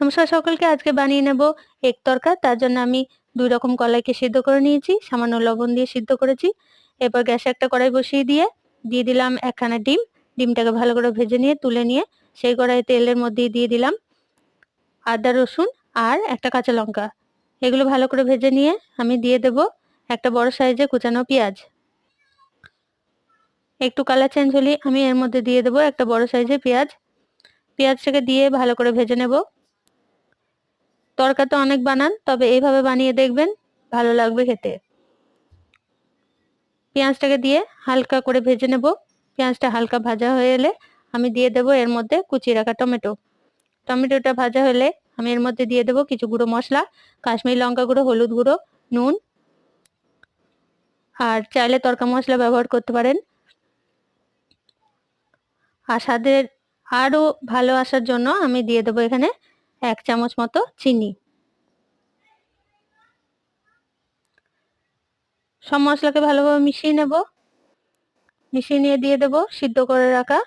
নমস্কার সকলকে, আজকে বানিয়ে নেব এগ তরকা। তার জন্য আমি 2 রকম কলাইকে সিদ্ধ করে নিয়েছি, সামান্য লবণ দিয়ে সিদ্ধ করেছি। এরপর গ্যাসে একটা কড়াই বসিয়ে দিয়ে দিলাম একখানা ডিম। ডিমটাকে ভালো করে ভেজে নিয়ে তুলে নিয়ে সেই কড়াই তেলের মধ্যে দিয়ে দিলাম আদা রসুন আর একটা কাঁচা লঙ্কা। এগুলো ভালো করে ভেজে নিয়ে আমি দিয়ে দেব একটা বড় সাইজে কুচানো পেঁয়াজ। একটু কালার চেঞ্জ হলে আমি এর মধ্যে দিয়ে দেব একটা বড় সাইজের পেঁয়াজ। পেঁয়াজটাকে দিয়ে ভালো করে ভেজে নেব। তরকা তো অনেক বানান, তবে এইভাবে বানিয়ে দেখবেন, ভালো লাগবে খেতে। পেঁয়াজটাকে দিয়ে হালকা করে ভেজে নেব। পেঁয়াজটা হালকা ভাজা হয়ে এলে আমি দিয়ে দেব এর মধ্যে কুচিয়ে রাখা টমেটো। টমেটোটা ভাজা হলে আমি এর মধ্যে দিয়ে দেব কিছু গুঁড়ো মশলা, কাশ্মীরি লঙ্কা গুঁড়ো, হলুদ গুঁড়ো, নুন, আর চাইলে তরকা মশলা ব্যবহার করতে পারেন। আর স্বাদের আরো ভালো আসার জন্য আমি দিয়ে দেব এখানে 1 চামচ মতো চিনি। সব মশলাকে ভালোভাবে মিশিয়ে নেব। মিশিয়ে নিয়ে দিয়ে দেব সিদ্ধ করে রাখা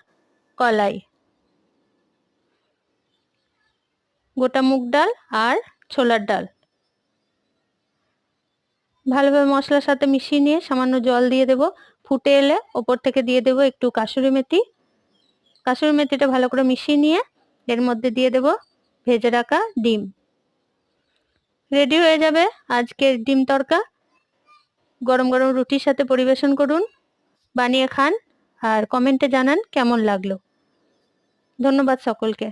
কলাই, গোটা মুগ ডাল আর ছোলার ডাল। ভালোভাবে মশলার সাথে মিশিয়ে নিয়ে সামান্য জল দিয়ে দেব। ফুটে এলে ওপর থেকে দিয়ে দেব একটু কাসুরি মেথি। কাসুরি মেথিটা ভালো করে মিশিয়ে নিয়ে এর মধ্যে দিয়ে দেব ভেজে রাখা ডিম। রেডি হয়ে যাবে আজকের ডিম তরকা। গরম গরম রুটির সাথে পরিবেশন করুন, বানিয়ে খান আর কমেন্টে জানান কেমন লাগলো। ধন্যবাদ সকলকে।